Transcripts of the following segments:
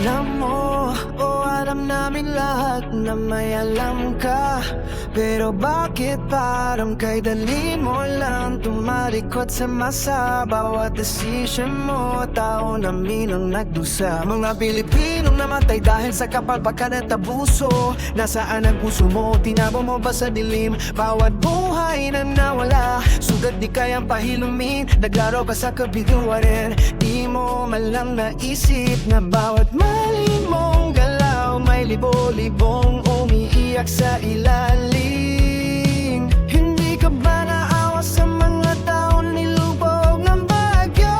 Alam mo, alam namin lahat na may alam ka. Pero bakit parang kay dali mo lang tumalikod sa masa? Bawat decision mo, tao namin ang nagdusa. Mga Pilipinong namatay dahil sa kapalpakan at abuso. Nasaan ang puso mo? Tinabo mo ba sa dilim? Bawat buhay na nawala, sugat di kayang pahilumin. Naglaro ka sa kabiguan, di mo malang naisip na bawat mali mong galaw may libo-libong umiiyak sa ilalim. Hindi ka ba naawa sa mga taong nilubog ng bagyo?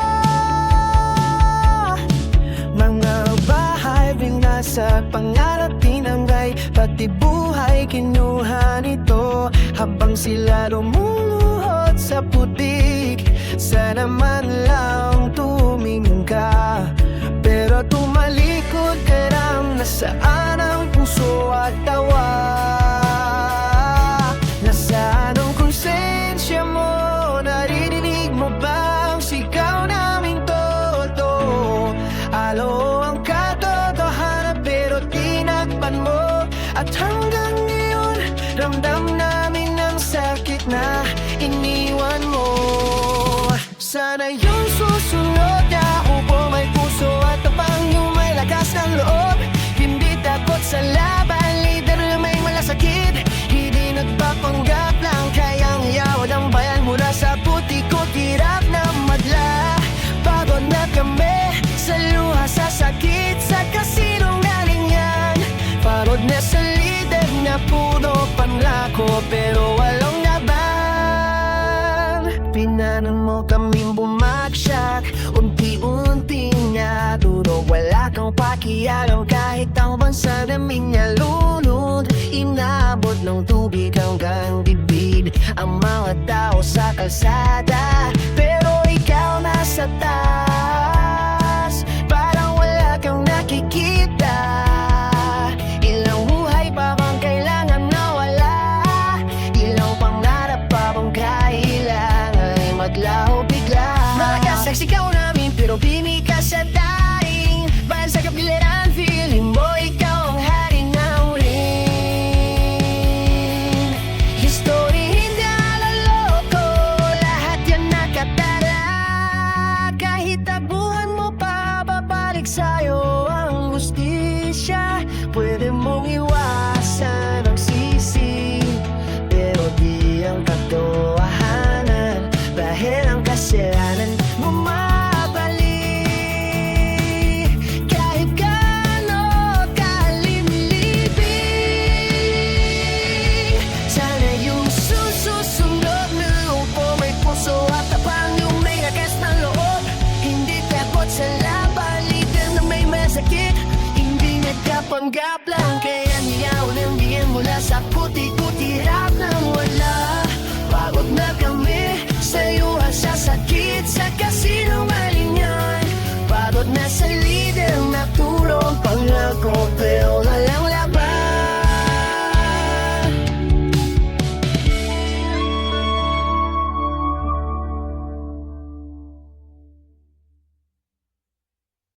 Mga bahay binasag, pangarap tinanggay, pati buhay kinuha nito. Habang sila lumuluhod sa putik, sana man lang tumingin ka. Pero tumalikod ka lang, nasaan ang puso at tawa? Nasaan ang konsensya mo? Naririnig mo ba ang sigaw naming todo? Alo ang katotohanan pero tinakpan mo. At hanggang ngayon, ramdam namin ang sakit na iniwan mo. Sana yung susunod na upo may puso at tapang yung may lakas ng loob. Hindi takot sa laban, leader na may malasakit. Hindi nagpapanggap lang, kayang iyawad ang bayan mula sa putik-kot, hirap na madla. Pagod na kami sa luha, sa sakit, sa kasinungaling yan. Pagod na sa leader na puro panlako pero walang laban. Pinanan mo kaming bumagsak, unti-unting naturo. Wala kang pakialam kahit ang bansa namin nalunod. Inabot ng tubig hanggang bibig ang mga tao sa kalsada. Pero ikaw nasa taas, parang wala kang nakikita. Ilang buhay pa bang kailangan nawala? Ilang pangarap pa bang kailangan ay maglaho bigla? Makasak sigaw namin pero bini ka sa daing. Bahal sa kapiliran, feeling mo ikaw ang hari ng ring. History hindi alaloko, lahat yan nakatara. Kahit tabuhan mo pa, babalik sa'yo ang hustisya. Pwede mong iwasan ang sisi, pero di ang katotohanan. Dahil ang kasalanan bumabalik kahit gaano kalimlibing. Sana yung susunod na upo may puso at tapang yung may lakas ng loob. Hindi takot sa laban, leader na may masakit. Hindi nagkapanggap lang, kaya niyaw ng diyan mula sa putik-kot, hirap ng wala. Pagod na kami sa iyo, sa sakit, sa kasinungaling.